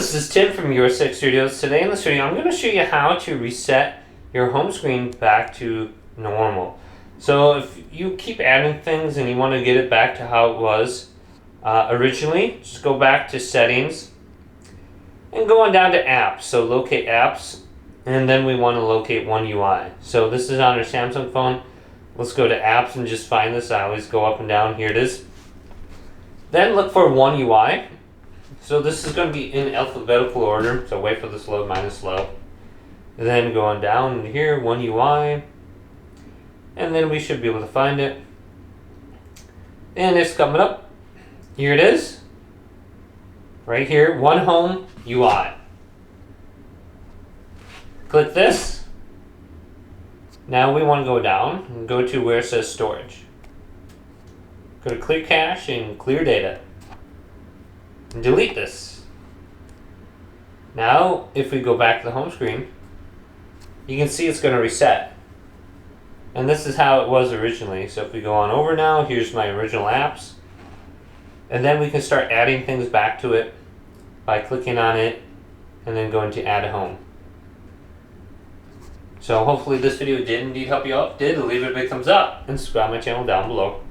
this is Tim from Your Six Studios. Today in this video I'm going to show you how to reset your home screen back to normal. So if you keep adding things and you want to get it back to how it was originally, just go back to settings and go on down to apps. So locate apps, and then we want to locate One UI. So this is on our Samsung phone. Let's go to apps and just find this. I always go up and down. Here it is. Then look for One UI. So this is going to be in alphabetical order, so wait for this load, mine is slow. And then go on down here, One UI, and then we should be able to find it. And it's coming up. Here it is. Right here, One Home UI. Click this. Now we want to go down and go to where it says storage. Go to clear cache and clear data. And delete this. Now, if we go back to the home screen, you can see it's going to reset. And this is how it was originally. So if we go on over now, here's my original apps. And then we can start adding things back to it by clicking on it and then going to add a home. So hopefully this video did indeed help you out. If it did, leave it a big thumbs up and subscribe to my channel down below.